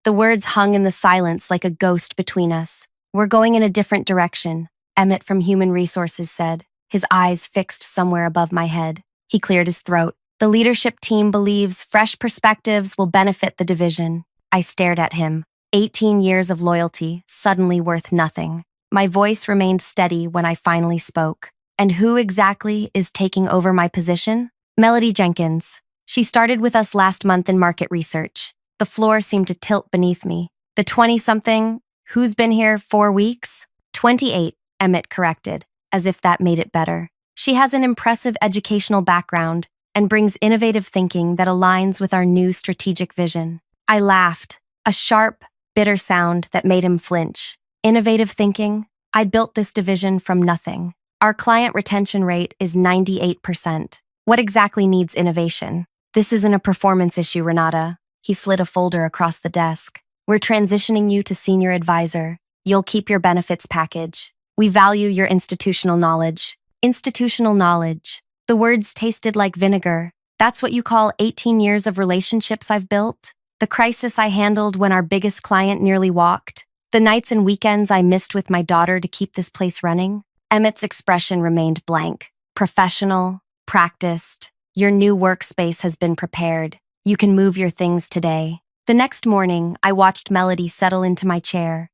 The words hung in the silence like a ghost between us. We're going in a different direction, Emmett from Human Resources said, his eyes fixed somewhere above my head. He cleared his throat. The leadership team believes fresh perspectives will benefit the division. I stared at him. 18 years of loyalty, suddenly worth nothing. My voice remained steady when I finally spoke. And who exactly is taking over my position? Melody Jenkins. She started with us last month in market research. The floor seemed to tilt beneath me. The 20-something, who's been here 4 weeks? 28, Emmett corrected, as if that made it better. She has an impressive educational background and brings innovative thinking that aligns with our new strategic vision. I laughed, a sharp, bitter sound that made him flinch. Innovative thinking? I built this division from nothing. Our client retention rate is 98%. What exactly needs innovation? This isn't a performance issue, Renata. He slid a folder across the desk. We're transitioning you to senior advisor. You'll keep your benefits package. We value your institutional knowledge. Institutional knowledge. The words tasted like vinegar. That's what you call 18 years of relationships I've built? The crisis I handled when our biggest client nearly walked? The nights and weekends I missed with my daughter to keep this place running? Emmett's expression remained blank. Professional, practiced. Your new workspace has been prepared. You can move your things today. The next morning, I watched Melody settle into my chair,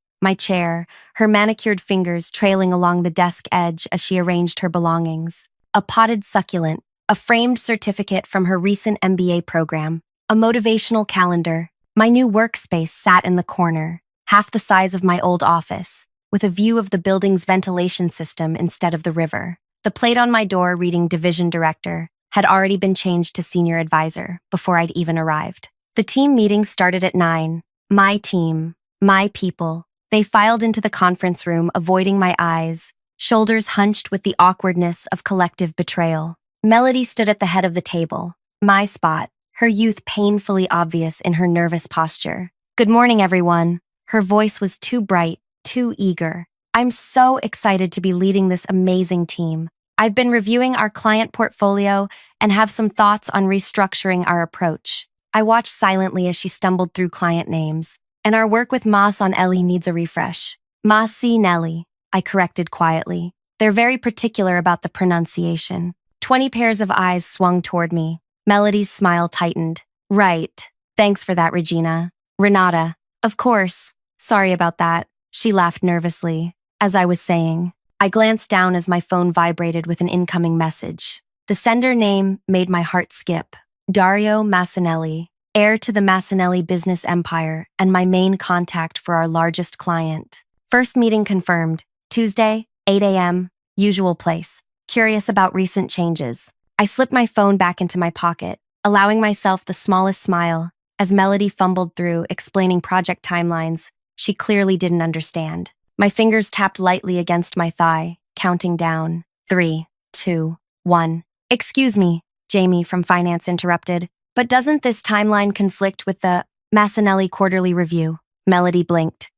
her manicured fingers trailing along the desk edge as she arranged her belongings. A potted succulent, a framed certificate from her recent MBA program, a motivational calendar. My new workspace sat in the corner, half the size of my old office, with a view of the building's ventilation system instead of the river. The plate on my door reading Division Director had already been changed to Senior Advisor before I'd even arrived. The team meeting started at 9. My team, my people. They filed into the conference room, avoiding my eyes, shoulders hunched with the awkwardness of collective betrayal. Melody stood at the head of the table, my spot, her youth painfully obvious in her nervous posture. Good morning, everyone. Her voice was too bright, too eager. I'm so excited to be leading this amazing team. I've been reviewing our client portfolio and have some thoughts on restructuring our approach. I watched silently as she stumbled through client names, and our work with Mas on Ellie needs a refresh. Mas C. Nelly, I corrected quietly. They're very particular about the pronunciation. 20 pairs of eyes swung toward me. Melody's smile tightened. Right. Thanks for that, Regina. Renata. Of course. Sorry about that. She laughed nervously. As I was saying, I glanced down as my phone vibrated with an incoming message. The sender name made my heart skip. Dario Massanelli, heir to the Massanelli business empire and my main contact for our largest client. First meeting confirmed. Tuesday, 8 a.m., usual place. Curious about recent changes. I slipped my phone back into my pocket, allowing myself the smallest smile as Melody fumbled through explaining project timelines she clearly didn't understand. My fingers tapped lightly against my thigh, counting down. 3, 2, 1. Excuse me, Jamie from Finance interrupted, but doesn't this timeline conflict with the Massanelli quarterly review? Melody blinked.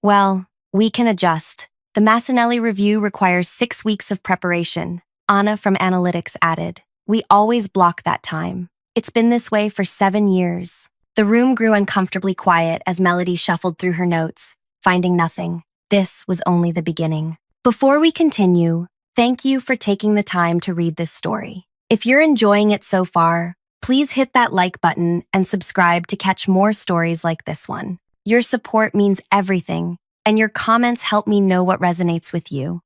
Well, we can adjust. The Massanelli review requires 6 weeks of preparation. Anna from Analytics added. We always block that time. It's been this way for 7 years. The room grew uncomfortably quiet as Melody shuffled through her notes, finding nothing. This was only the beginning. Before we continue, thank you for taking the time to read this story. If you're enjoying it so far, please hit that like button and subscribe to catch more stories like this one. Your support means everything, and your comments help me know what resonates with you.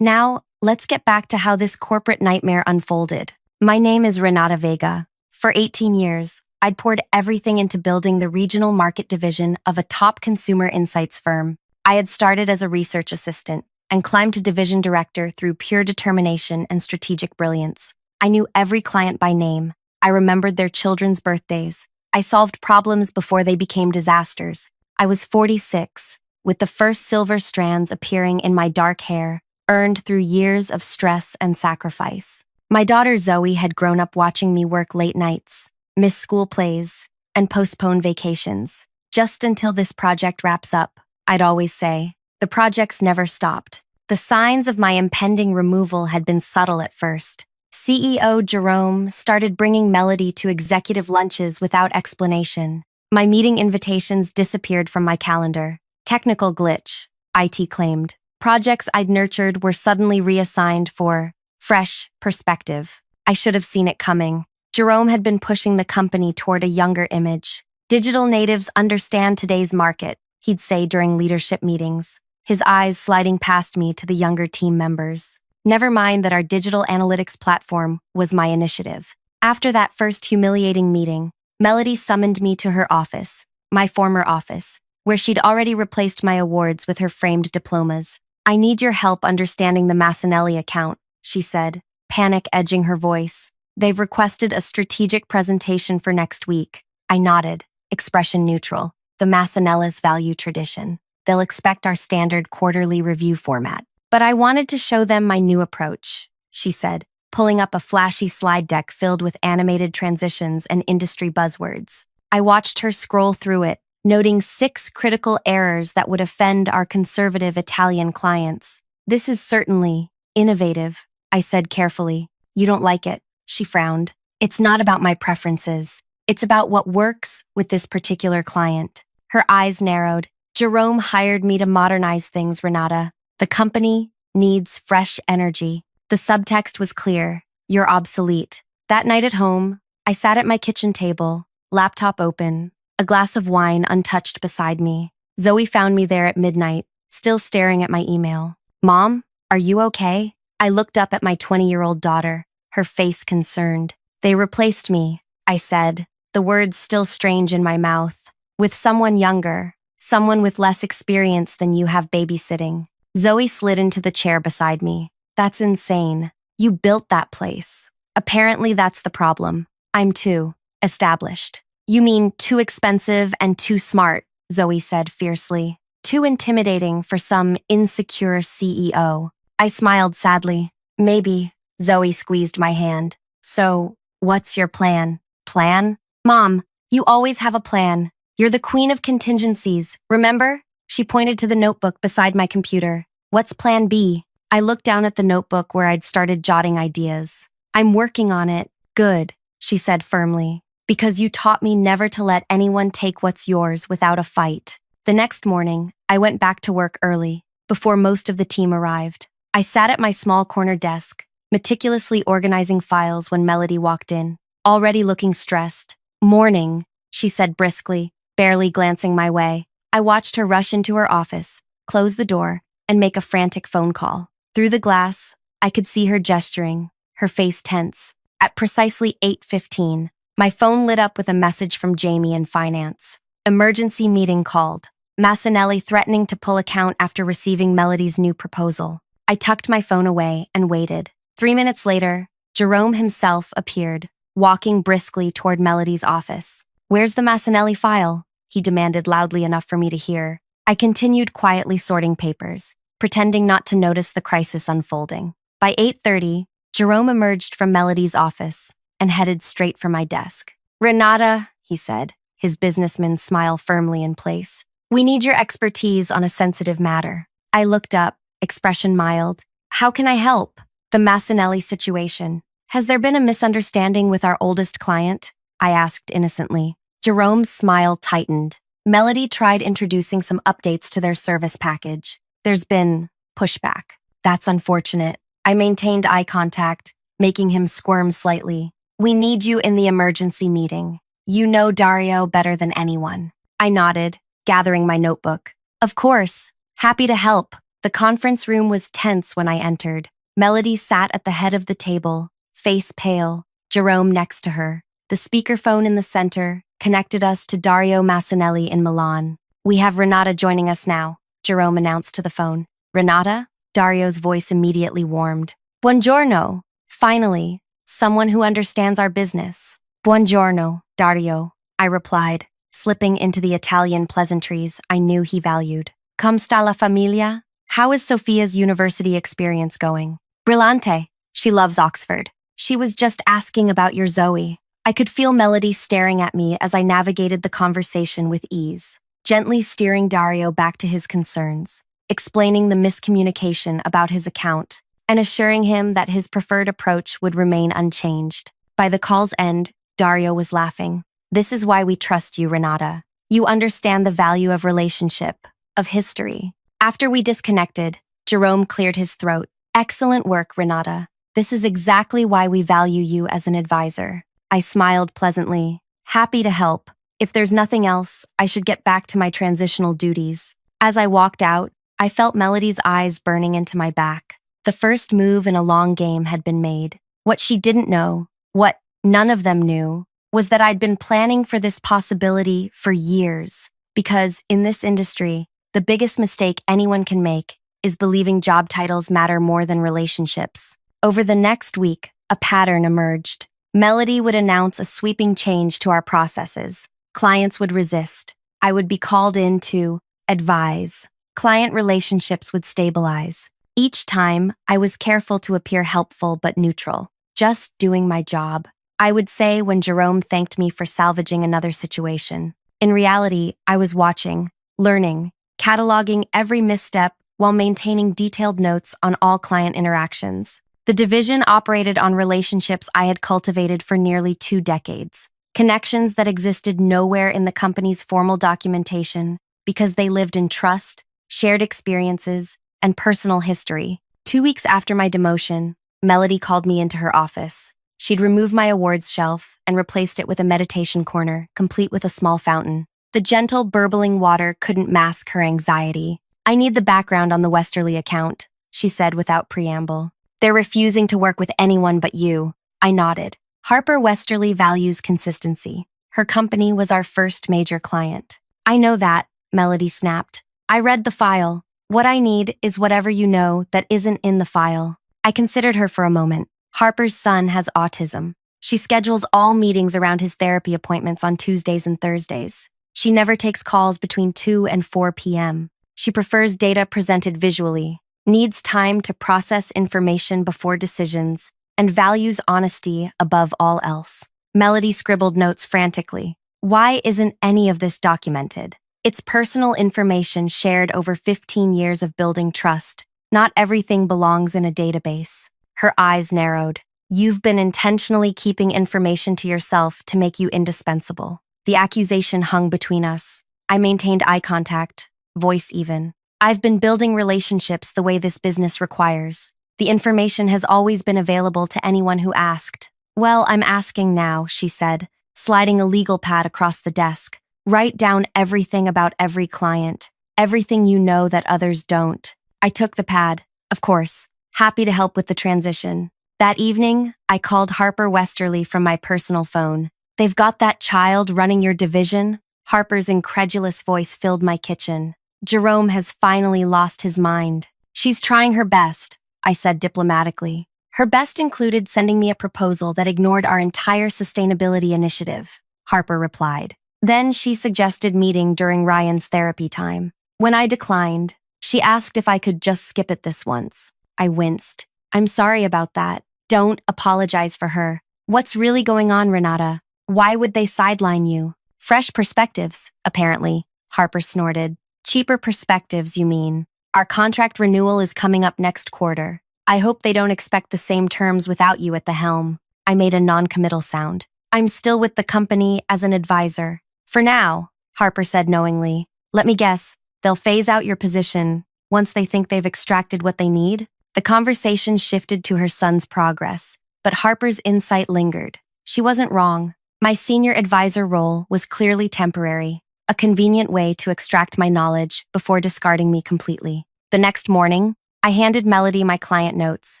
Now, let's get back to how this corporate nightmare unfolded. My name is Renata Vega. For 18 years, I'd poured everything into building the regional market division of a top consumer insights firm. I had started as a research assistant and climbed to division director through pure determination and strategic brilliance. I knew every client by name. I remembered their children's birthdays. I solved problems before they became disasters. I was 46, with the first silver strands appearing in my dark hair, earned through years of stress and sacrifice. My daughter Zoe had grown up watching me work late nights, miss school plays, and postpone vacations. Just until this project wraps up, I'd always say. The projects never stopped. The signs of my impending removal had been subtle at first. CEO Jerome started bringing Melody to executive lunches without explanation. My meeting invitations disappeared from my calendar. Technical glitch, IT claimed. Projects I'd nurtured were suddenly reassigned for fresh perspective. I should have seen it coming. Jerome had been pushing the company toward a younger image. Digital natives understand today's market, he'd say during leadership meetings, his eyes sliding past me to the younger team members. Never mind that our digital analytics platform was my initiative. After that first humiliating meeting, Melody summoned me to her office, my former office, where she'd already replaced my awards with her framed diplomas. "I need your help understanding the Massanelli account," she said, panic edging her voice. "They've requested a strategic presentation for next week." I nodded, expression neutral. The Massanellas value tradition. They'll expect our standard quarterly review format. "But I wanted to show them my new approach," she said, pulling up a flashy slide deck filled with animated transitions and industry buzzwords. I watched her scroll through it, noting 6 critical errors that would offend our conservative Italian clients. "This is certainly innovative," I said carefully. "You don't like it," she frowned. "It's not about my preferences. It's about what works with this particular client." Her eyes narrowed. "Jerome hired me to modernize things, Renata. The company needs fresh energy." The subtext was clear. "You're obsolete." That night at home, I sat at my kitchen table, laptop open, a glass of wine untouched beside me. Zoe found me there at midnight, still staring at my email. "Mom, are you okay?" I looked up at my 20-year-old daughter, her face concerned. "They replaced me," I said, the words still strange in my mouth, "with someone younger, someone with less experience than you have babysitting." Zoe slid into the chair beside me. "That's insane. You built that place." "Apparently that's the problem. I'm too established." "You mean too expensive and too smart," Zoe said fiercely. "Too intimidating for some insecure CEO." I smiled sadly. "Maybe." Zoe squeezed my hand. "So, what's your plan?" "Plan? Mom, you always have a plan. You're the queen of contingencies, remember?" She pointed to the notebook beside my computer. "What's plan B?" I looked down at the notebook where I'd started jotting ideas. "I'm working on it." "Good," she said firmly, "because you taught me never to let anyone take what's yours without a fight." The next morning, I went back to work early, before most of the team arrived. I sat at my small corner desk, meticulously organizing files when Melody walked in, already looking stressed. "Morning," she said briskly, barely glancing my way. I watched her rush into her office, close the door, and make a frantic phone call. Through the glass, I could see her gesturing, her face tense. At precisely 8:15, my phone lit up with a message from Jamie in finance. "Emergency meeting called. Massanelli threatening to pull account after receiving Melody's new proposal." I tucked my phone away and waited. 3 minutes later, Jerome himself appeared, walking briskly toward Melody's office. "Where's the Massanelli file?" he demanded loudly enough for me to hear. I continued quietly sorting papers, pretending not to notice the crisis unfolding. By 8:30, Jerome emerged from Melody's office and headed straight for my desk. "Renata," he said, his businessman smile firmly in place, "we need your expertise on a sensitive matter." I looked up, expression mild. "How can I help?" "The Massanelli situation. Has there been a misunderstanding with our oldest client?" I asked innocently. Jerome's smile tightened. "Melody tried introducing some updates to their service package. There's been pushback." "That's unfortunate." I maintained eye contact, making him squirm slightly. "We need you in the emergency meeting. You know Dario better than anyone." I nodded, gathering my notebook. "Of course. Happy to help." The conference room was tense when I entered. Melody sat at the head of the table, face pale, Jerome next to her. The speakerphone in the center connected us to Dario Massanelli in Milan. "We have Renata joining us now," Jerome announced to the phone. "Renata?" Dario's voice immediately warmed. "Buongiorno. Finally, someone who understands our business." "Buongiorno, Dario," I replied, slipping into the Italian pleasantries I knew he valued. "Come sta la famiglia?" "How is Sophia's university experience going?" "Brillante. She loves Oxford. She was just asking about your Zoe." I could feel Melody staring at me as I navigated the conversation with ease, gently steering Dario back to his concerns, explaining the miscommunication about his account, and assuring him that his preferred approach would remain unchanged. By the call's end, Dario was laughing. This is why we trust you, Renata. You understand the value of relationship, of history. After we disconnected, Jerome cleared his throat. Excellent work, Renata. This is exactly why we value you as an advisor. I smiled pleasantly, happy to help. If there's nothing else, I should get back to my transitional duties. As I walked out, I felt Melody's eyes burning into my back. The first move in a long game had been made. What she didn't know, what none of them knew, was that I'd been planning for this possibility for years. Because in this industry, the biggest mistake anyone can make is believing job titles matter more than relationships. Over the next week, a pattern emerged. Melody would announce a sweeping change to our processes. Clients would resist. I would be called in to advise. Client relationships would stabilize. Each time, I was careful to appear helpful but neutral, just doing my job. I would say when Jerome thanked me for salvaging another situation. In reality, I was watching, learning, cataloging every misstep while maintaining detailed notes on all client interactions. The division operated on relationships I had cultivated for nearly 2 decades, connections that existed nowhere in the company's formal documentation because they lived in trust, shared experiences, and personal history. 2 weeks after my demotion, Melody called me into her office. She'd removed my awards shelf and replaced it with a meditation corner, complete with a small fountain. The gentle, burbling water couldn't mask her anxiety. "I need the background on the Westerly account," she said without preamble. "They're refusing to work with anyone but you." I nodded. Harper Westerly values consistency. Her company was our first major client. "I know that," Melody snapped. "I read the file. What I need is whatever you know that isn't in the file." I considered her for a moment. Harper's son has autism. She schedules all meetings around his therapy appointments on Tuesdays and Thursdays. She never takes calls between 2 and 4 p.m. She prefers data presented visually, needs time to process information before decisions, and values honesty above all else. Melody scribbled notes frantically. Why isn't any of this documented? It's personal information shared over 15 years of building trust. Not everything belongs in a database. Her eyes narrowed. You've been intentionally keeping information to yourself to make you indispensable. The accusation hung between us. I maintained eye contact, voice even. I've been building relationships the way this business requires. The information has always been available to anyone who asked. Well, I'm asking now, she said, sliding a legal pad across the desk. Write down everything about every client, everything you know that others don't. I took the pad, of course, happy to help with the transition. That evening, I called Harper Westerly from my personal phone. "They've got that child running your division?" Harper's incredulous voice filled my kitchen. "Jerome has finally lost his mind." "She's trying her best," I said diplomatically. Her best included sending me a proposal that ignored our entire sustainability initiative, Harper replied. Then she suggested meeting during Ryan's therapy time. When I declined, she asked if I could just skip it this once. I winced. "I'm sorry about that. Don't apologize for her. What's really going on, Renata? Why would they sideline you?" "Fresh perspectives, apparently," Harper snorted. "Cheaper perspectives, you mean? Our contract renewal is coming up next quarter. I hope they don't expect the same terms without you at the helm." I made a non-committal sound. "I'm still with the company as an advisor." "For now," Harper said knowingly. "Let me guess, they'll phase out your position once they think they've extracted what they need?" The conversation shifted to her son's progress, but Harper's insight lingered. She wasn't wrong. My senior advisor role was clearly temporary, a convenient way to extract my knowledge before discarding me completely. The next morning, I handed Melody my client notes,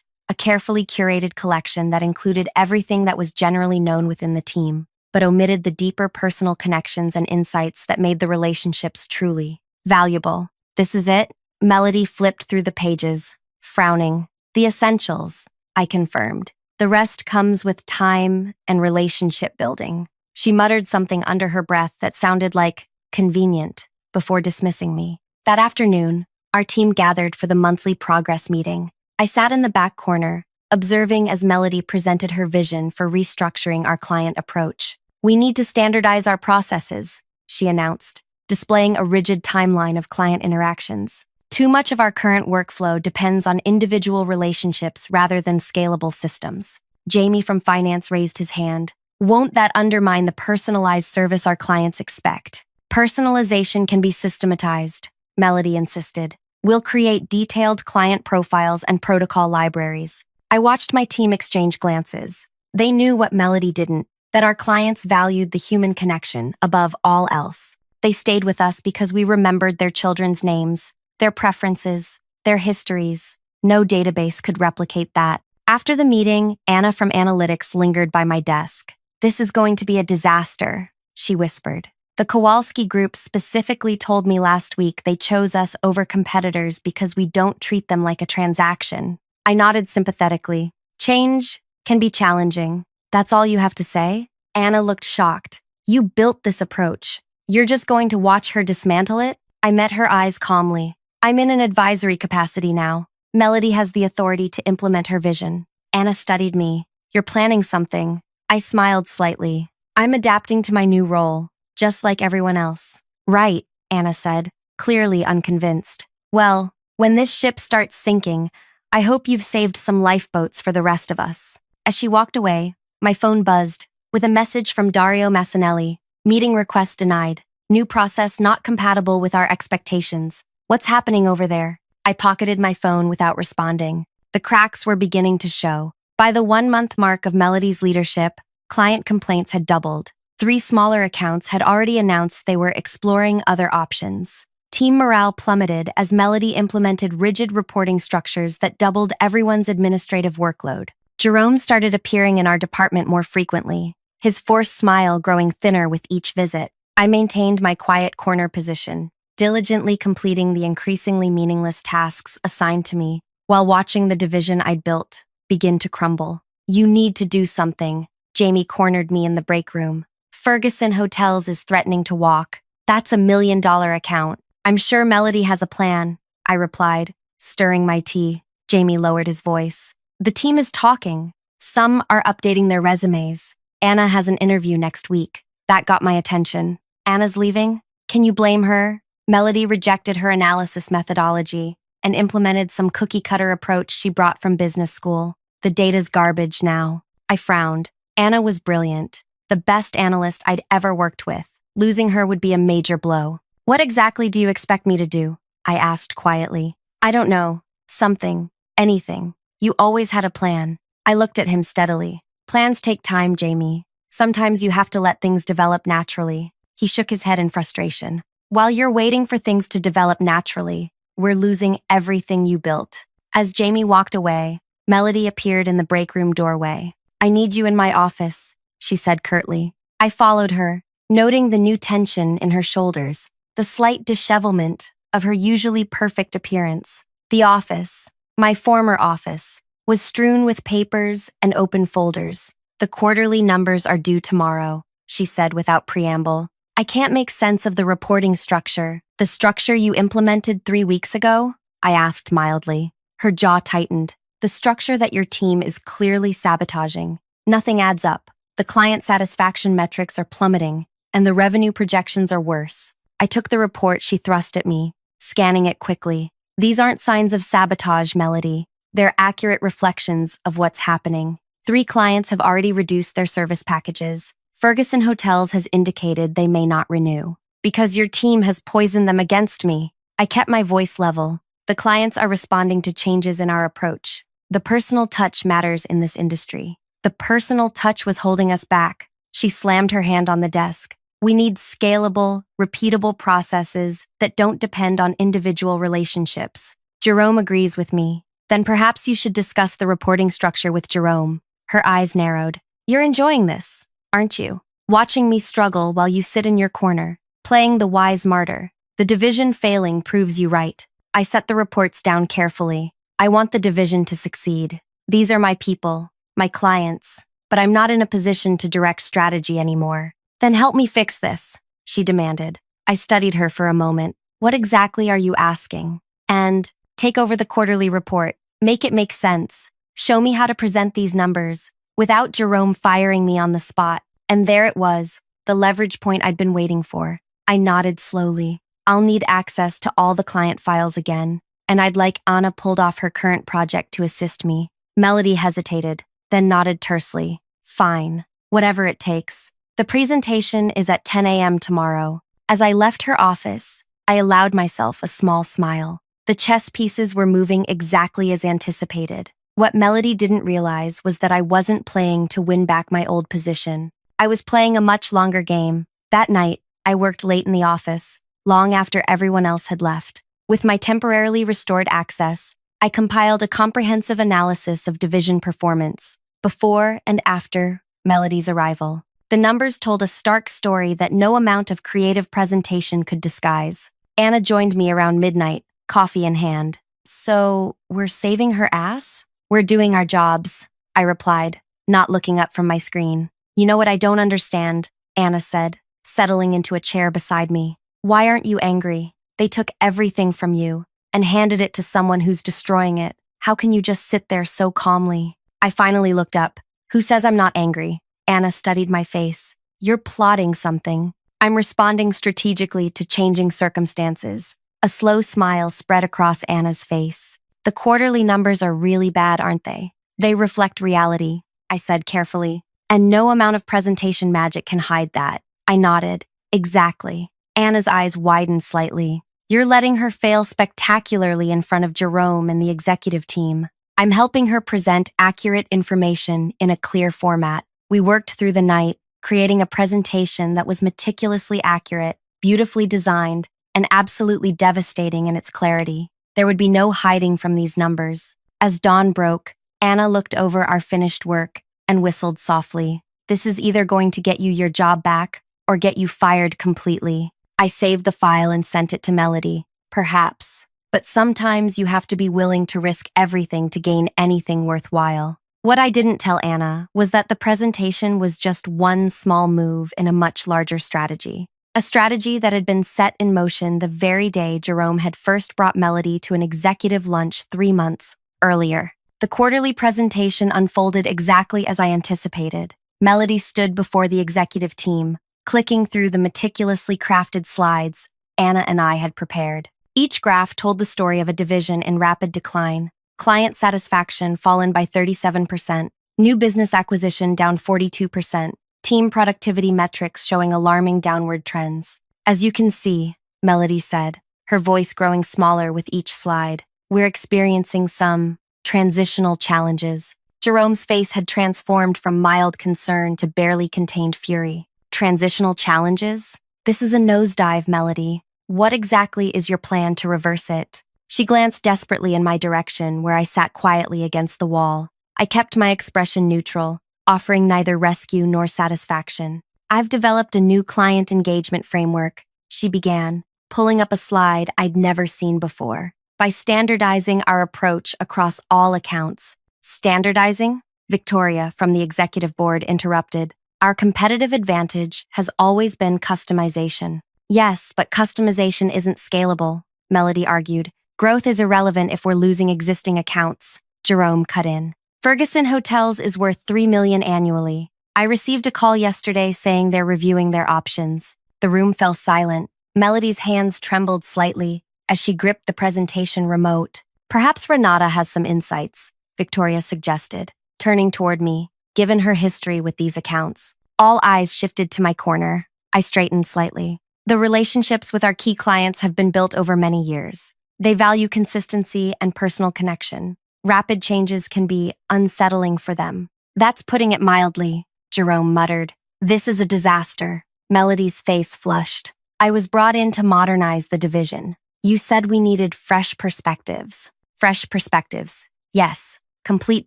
a carefully curated collection that included everything that was generally known within the team, but omitted the deeper personal connections and insights that made the relationships truly valuable. "This is it?" Melody flipped through the pages, frowning. "The essentials," I confirmed. "The rest comes with time and relationship building." She muttered something under her breath that sounded like convenient before dismissing me. That afternoon, our team gathered for the monthly progress meeting. I sat in the back corner, observing as Melody presented her vision for restructuring our client approach. "We need to standardize our processes," she announced, displaying a rigid timeline of client interactions. "Too much of our current workflow depends on individual relationships rather than scalable systems." Jamie from finance raised his hand. Won't that undermine the personalized service our clients expect? Personalization can be systematized, Melody insisted. We'll create detailed client profiles and protocol libraries. I watched my team exchange glances. They knew what Melody didn't, that our clients valued the human connection above all else. They stayed with us because we remembered their children's names, their preferences, their histories. No database could replicate that. After the meeting, Anna from Analytics lingered by my desk. "This is going to be a disaster," she whispered. "The Kowalski Group specifically told me last week they chose us over competitors because we don't treat them like a transaction." I nodded sympathetically. "Change can be challenging. That's all you have to say?" Anna looked shocked. "You built this approach. You're just going to watch her dismantle it?" I met her eyes calmly. "I'm in an advisory capacity now. Melody has the authority to implement her vision." Anna studied me. "You're planning something." I smiled slightly. "I'm adapting to my new role, just like everyone else." "Right," Anna said, clearly unconvinced. "Well, when this ship starts sinking, I hope you've saved some lifeboats for the rest of us." As she walked away, my phone buzzed with a message from Dario Massanelli. "Meeting request denied. New process not compatible with our expectations. What's happening over there?" I pocketed my phone without responding. The cracks were beginning to show. By the 1-month mark of Melody's leadership, client complaints had doubled. 3 smaller accounts had already announced they were exploring other options. Team morale plummeted as Melody implemented rigid reporting structures that doubled everyone's administrative workload. Jerome started appearing in our department more frequently, his forced smile growing thinner with each visit. I maintained my quiet corner position, diligently completing the increasingly meaningless tasks assigned to me, while watching the division I'd built begin to crumble. "You need to do something," Jamie cornered me in the break room. "Ferguson Hotels is threatening to walk. That's $1 million account. I'm sure Melody has a plan," I replied, stirring my tea. Jamie lowered his voice. "The team is talking. Some are updating their resumes. Anna has an interview next week." That got my attention. "Anna's leaving? Can you blame her?" Melody rejected her analysis methodology and implemented some cookie-cutter approach she brought from business school. "The data's garbage now." I frowned. Anna was brilliant, the best analyst I'd ever worked with. Losing her would be a major blow. "What exactly do you expect me to do?" I asked quietly. "I don't know. Something. Anything. You always had a plan." I looked at him steadily. "Plans take time, Jamie. Sometimes you have to let things develop naturally." He shook his head in frustration. "While you're waiting for things to develop naturally, we're losing everything you built." As Jamie walked away, Melody appeared in the break room doorway. "I need you in my office," she said curtly. I followed her, noting the new tension in her shoulders, the slight dishevelment of her usually perfect appearance. The office, my former office, was strewn with papers and open folders. "The quarterly numbers are due tomorrow," she said without preamble. "I can't make sense of the reporting structure." "The structure you implemented 3 weeks ago?" I asked mildly. Her jaw tightened. "The structure that your team is clearly sabotaging. Nothing adds up. The client satisfaction metrics are plummeting, and the revenue projections are worse." I took the report she thrust at me, scanning it quickly. "These aren't signs of sabotage, Melody. They're accurate reflections of what's happening. 3 clients have already reduced their service packages. Ferguson Hotels has indicated they may not renew. Because your team has poisoned them against me." I kept my voice level. "The clients are responding to changes in our approach. The personal touch matters in this industry. The personal touch was holding us back." She slammed her hand on the desk. "We need scalable, repeatable processes that don't depend on individual relationships." Jerome agrees with me. "Then perhaps you should discuss the reporting structure with Jerome." Her eyes narrowed. "You're enjoying this, aren't you? Watching me struggle while you sit in your corner, playing the wise martyr. The division failing proves you right." I set the reports down carefully. "I want the division to succeed. These are my people, my clients, but I'm not in a position to direct strategy anymore." "Then help me fix this," she demanded. I studied her for a moment. "What exactly are you asking?" "And take over the quarterly report. Make it make sense. Show me how to present these numbers without Jerome firing me on the spot." And there it was, the leverage point I'd been waiting for. I nodded slowly. "I'll need access to all the client files again, and I'd like Anna pulled off her current project to assist me." Melody hesitated, then nodded tersely. "Fine. Whatever it takes. The presentation is at 10 a.m. tomorrow. As I left her office, I allowed myself a small smile. The chess pieces were moving exactly as anticipated. What Melody didn't realize was that I wasn't playing to win back my old position. I was playing a much longer game. That night, I worked late in the office, long after everyone else had left. With my temporarily restored access, I compiled a comprehensive analysis of division performance, before and after Melody's arrival. The numbers told a stark story that no amount of creative presentation could disguise. Anna joined me around midnight, coffee in hand. "So, we're saving her ass?" "We're doing our jobs," I replied, not looking up from my screen. "You know what I don't understand," Anna said, settling into a chair beside me. "Why aren't you angry? They took everything from you and handed it to someone who's destroying it. How can you just sit there so calmly?" I finally looked up. "Who says I'm not angry?" Anna studied my face. "You're plotting something." "I'm responding strategically to changing circumstances." A slow smile spread across Anna's face. "The quarterly numbers are really bad, aren't they?" "They reflect reality," I said carefully. "And no amount of presentation magic can hide that." I nodded. "Exactly." Anna's eyes widened slightly. "You're letting her fail spectacularly in front of Jerome and the executive team." "I'm helping her present accurate information in a clear format." We worked through the night, creating a presentation that was meticulously accurate, beautifully designed, and absolutely devastating in its clarity. There would be no hiding from these numbers. As dawn broke, Anna looked over our finished work and whistled softly. "This is either going to get you your job back or get you fired completely." I saved the file and sent it to Melody. "Perhaps. But sometimes you have to be willing to risk everything to gain anything worthwhile." What I didn't tell Anna was that the presentation was just one small move in a much larger strategy. A strategy that had been set in motion the very day Jerome had first brought Melody to an executive lunch 3 months earlier. The quarterly presentation unfolded exactly as I anticipated. Melody stood before the executive team, clicking through the meticulously crafted slides Anna and I had prepared. Each graph told the story of a division in rapid decline. Client satisfaction fallen by 37%, new business acquisition down 42%, team productivity metrics showing alarming downward trends. "As you can see," Melody said, her voice growing smaller with each slide, "we're experiencing some transitional challenges." Jerome's face had transformed from mild concern to barely contained fury. "Transitional challenges? This is a nosedive, Melody. What exactly is your plan to reverse it?" She glanced desperately in my direction, where I sat quietly against the wall. I kept my expression neutral, offering neither rescue nor satisfaction. "I've developed a new client engagement framework," she began, pulling up a slide I'd never seen before. "By standardizing our approach across all accounts." "Standardizing?" Victoria, from the executive board, interrupted. "Our competitive advantage has always been customization." "Yes, but customization isn't scalable," Melody argued. "Growth is irrelevant if we're losing existing accounts," Jerome cut in. "Ferguson Hotels is worth $3 million annually. I received a call yesterday saying they're reviewing their options." The room fell silent. Melody's hands trembled slightly as she gripped the presentation remote. "Perhaps Renata has some insights," Victoria suggested, turning toward me, given her history with these accounts. All eyes shifted to my corner. I straightened slightly. "The relationships with our key clients have been built over many years. They value consistency and personal connection. Rapid changes can be unsettling for them." "That's putting it mildly," Jerome muttered. "This is a disaster." Melody's face flushed. "I was brought in to modernize the division. You said we needed fresh perspectives." "Fresh perspectives. Yes. Complete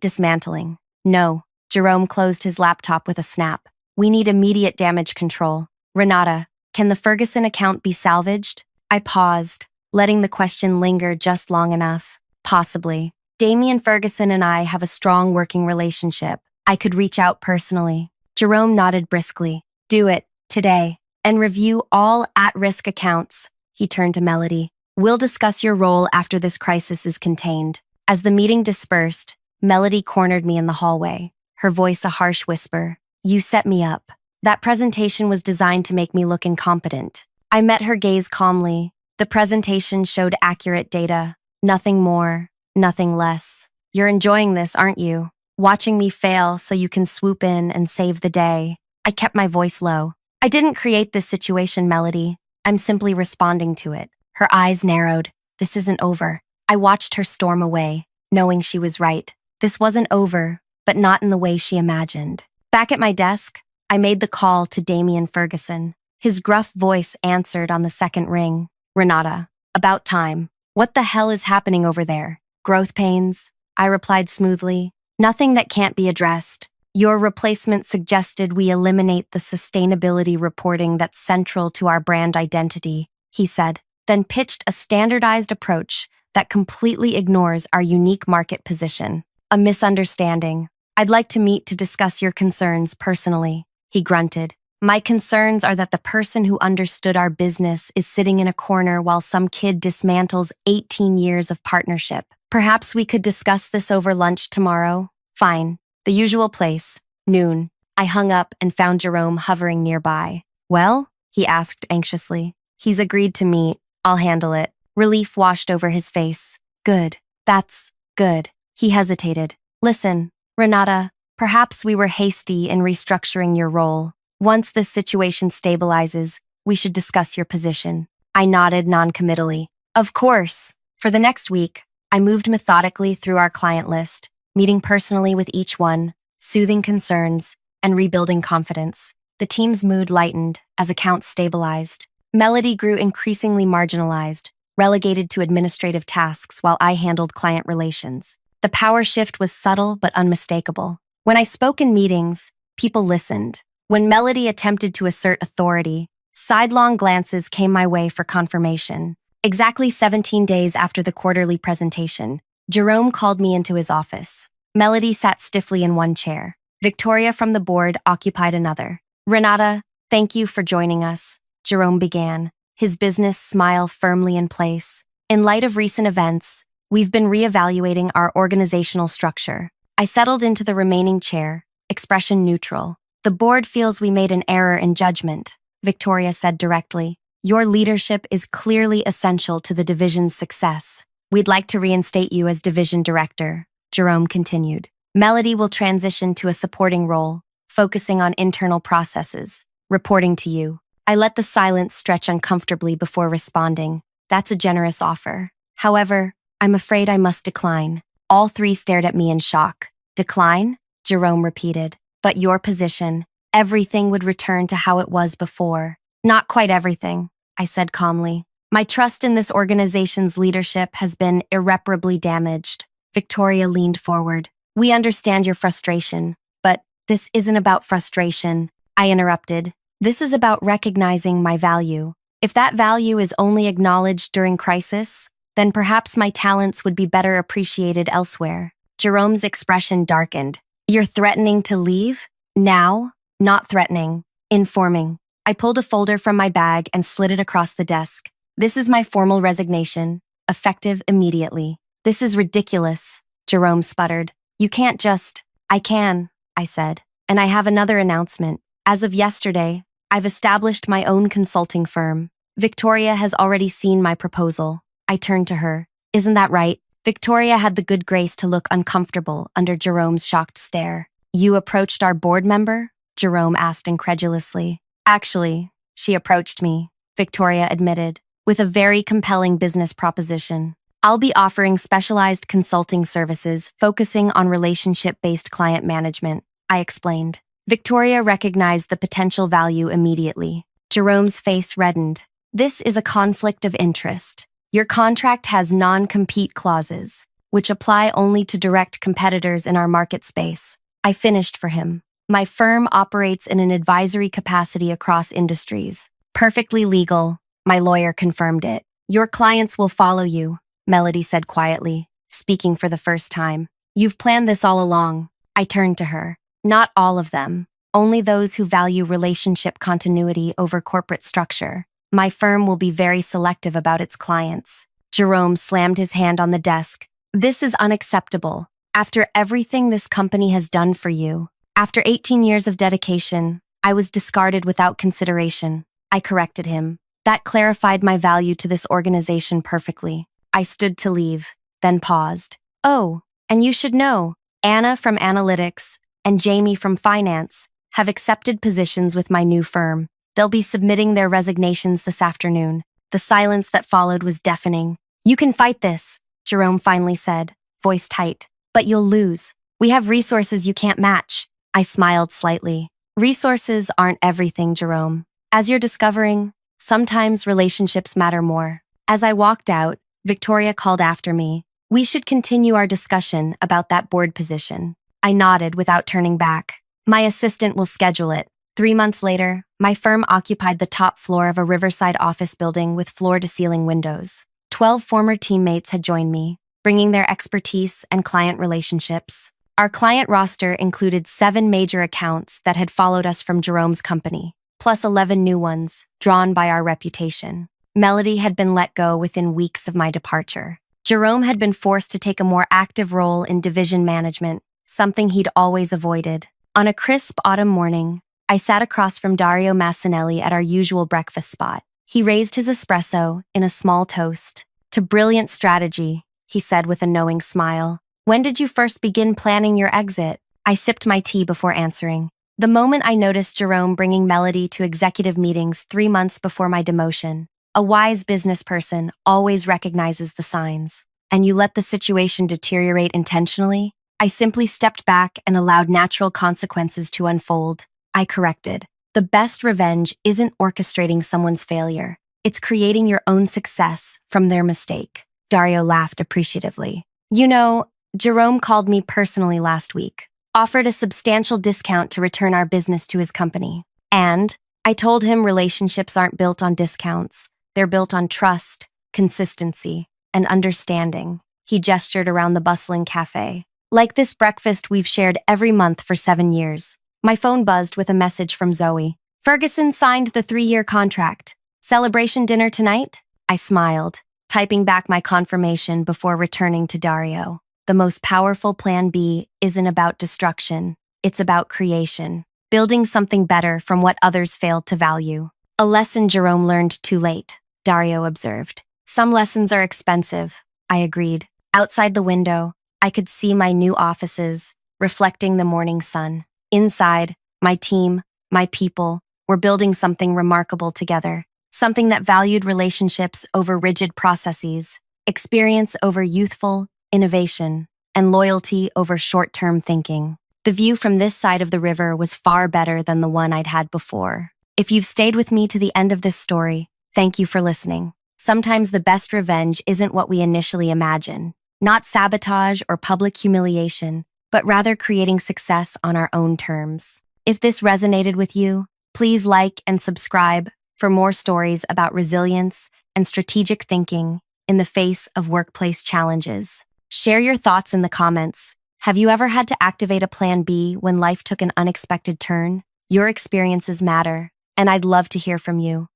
dismantling." "No." Jerome closed his laptop with a snap. "We need immediate damage control. Renata, can the Ferguson account be salvaged?" I paused, letting the question linger just long enough. "Possibly. Damian Ferguson and I have a strong working relationship. I could reach out personally." Jerome nodded briskly. "Do it, today, and review all at-risk accounts." He turned to Melody. "We'll discuss your role after this crisis is contained." As the meeting dispersed, Melody cornered me in the hallway, her voice a harsh whisper. "You set me up. That presentation was designed to make me look incompetent." I met her gaze calmly. The presentation showed accurate data. Nothing more, nothing less. "You're enjoying this, aren't you?" watching me fail so you can swoop in and save the day. I kept my voice low. I didn't create this situation, Melody. I'm simply responding to it. Her eyes narrowed. This isn't over. I watched her storm away, knowing she was right. This wasn't over, but not in the way she imagined. Back at my desk, I made the call to Damian Ferguson. His gruff voice answered on the second ring. Renata, about time. What the hell is happening over there? Growth pains? I replied smoothly. Nothing that can't be addressed. Your replacement suggested we eliminate the sustainability reporting that's central to our brand identity, he said, then pitched a standardized approach that completely ignores our unique market position. A misunderstanding. I'd like to meet to discuss your concerns personally, he grunted. My concerns are that the person who understood our business is sitting in a corner while some kid dismantles 18 years of partnership. Perhaps we could discuss this over lunch tomorrow? Fine. The usual place. Noon. I hung up and found Jerome hovering nearby. Well? He asked anxiously. He's agreed to meet. I'll handle it. Relief washed over his face. Good. That's good. He hesitated. Listen, Renata, perhaps we were hasty in restructuring your role. Once this situation stabilizes, we should discuss your position. I nodded noncommittally. Of course. For the next week, I moved methodically through our client list, meeting personally with each one, soothing concerns, and rebuilding confidence. The team's mood lightened as accounts stabilized. Melody grew increasingly marginalized, relegated to administrative tasks while I handled client relations. The power shift was subtle but unmistakable. When I spoke in meetings, people listened. When Melody attempted to assert authority, sidelong glances came my way for confirmation. Exactly 17 days after the quarterly presentation, Jerome called me into his office. Melody sat stiffly in one chair. Victoria from the board occupied another. Renata, thank you for joining us, Jerome began, his business smile firmly in place. In light of recent events, we've been reevaluating our organizational structure. I settled into the remaining chair, expression neutral. The board feels we made an error in judgment, Victoria said directly. Your leadership is clearly essential to the division's success. We'd like to reinstate you as division director, Jerome continued. Melody will transition to a supporting role, focusing on internal processes, reporting to you. I let the silence stretch uncomfortably before responding. That's a generous offer. However, I'm afraid I must decline. All three stared at me in shock. Decline? Jerome repeated. But your position, everything would return to how it was before. Not quite everything, I said calmly. My trust in this organization's leadership has been irreparably damaged. Victoria leaned forward. We understand your frustration, but this isn't about frustration, I interrupted. This is about recognizing my value. If that value is only acknowledged during crisis, then perhaps my talents would be better appreciated elsewhere. Jerome's expression darkened. You're threatening to leave? Now? Not threatening. Informing. I pulled a folder from my bag and slid it across the desk. This is my formal resignation, effective immediately. This is ridiculous, Jerome sputtered. You can't just… I can, I said. And I have another announcement. As of yesterday, I've established my own consulting firm. Victoria has already seen my proposal. I turned to her. Isn't that right? Victoria had the good grace to look uncomfortable under Jerome's shocked stare. You approached our board member? Jerome asked incredulously. Actually, she approached me, Victoria admitted, with a very compelling business proposition. I'll be offering specialized consulting services focusing on relationship-based client management, I explained. Victoria recognized the potential value immediately. Jerome's face reddened. This is a conflict of interest. Your contract has non-compete clauses, which apply only to direct competitors in our market space. I finished for him. My firm operates in an advisory capacity across industries. Perfectly legal, my lawyer confirmed it. Your clients will follow you, Melody said quietly, speaking for the first time. You've planned this all along. I turned to her. Not all of them. Only those who value relationship continuity over corporate structure. My firm will be very selective about its clients. Jerome slammed his hand on the desk. This is unacceptable. After everything this company has done for you, after 18 years of dedication, I was discarded without consideration. I corrected him. That clarified my value to this organization perfectly. I stood to leave, then paused. Oh, and you should know, Anna from Analytics and Jamie from Finance have accepted positions with my new firm. They'll be submitting their resignations this afternoon. The silence that followed was deafening. You can fight this, Jerome finally said, voice tight. But you'll lose. We have resources you can't match. I smiled slightly. Resources aren't everything, Jerome. As you're discovering, sometimes relationships matter more. As I walked out, Victoria called after me. We should continue our discussion about that board position. I nodded without turning back. My assistant will schedule it. 3 months later, my firm occupied the top floor of a riverside office building with floor-to-ceiling windows. 12 former teammates had joined me, bringing their expertise and client relationships. Our client roster included 7 major accounts that had followed us from Jerome's company, plus 11 new ones, drawn by our reputation. Melody had been let go within weeks of my departure. Jerome had been forced to take a more active role in division management, something he'd always avoided. On a crisp autumn morning, I sat across from Dario Massinelli at our usual breakfast spot. He raised his espresso in a small toast. "To brilliant strategy," he said with a knowing smile. "When did you first begin planning your exit?" I sipped my tea before answering. The moment I noticed Jerome bringing Melody to executive meetings 3 months before my demotion. A wise business person always recognizes the signs. "And you let the situation deteriorate intentionally?" I simply stepped back and allowed natural consequences to unfold. I corrected. The best revenge isn't orchestrating someone's failure. It's creating your own success from their mistake. Dario laughed appreciatively. "You know, Jerome called me personally last week, offered a substantial discount to return our business to his company. And I told him relationships aren't built on discounts. They're built on trust, consistency, and understanding." He gestured around the bustling cafe. "Like this breakfast we've shared every month for 7 years. My phone buzzed with a message from Zoe. "Ferguson signed the 3-year contract. Celebration dinner tonight?" I smiled, typing back my confirmation before returning to Dario. The most powerful plan B isn't about destruction. It's about creation, building something better from what others failed to value. "A lesson Jerome learned too late," Dario observed. "Some lessons are expensive," I agreed. Outside the window, I could see my new offices, reflecting the morning sun. Inside, my team, my people, were building something remarkable together. Something that valued relationships over rigid processes, experience over youthful innovation, and loyalty over short-term thinking. The view from this side of the river was far better than the one I'd had before. If you've stayed with me to the end of this story, thank you for listening. Sometimes the best revenge isn't what we initially imagine. Not sabotage or public humiliation, but rather creating success on our own terms. If this resonated with you, please like and subscribe for more stories about resilience and strategic thinking in the face of workplace challenges. Share your thoughts in the comments. Have you ever had to activate a plan B when life took an unexpected turn? Your experiences matter, and I'd love to hear from you.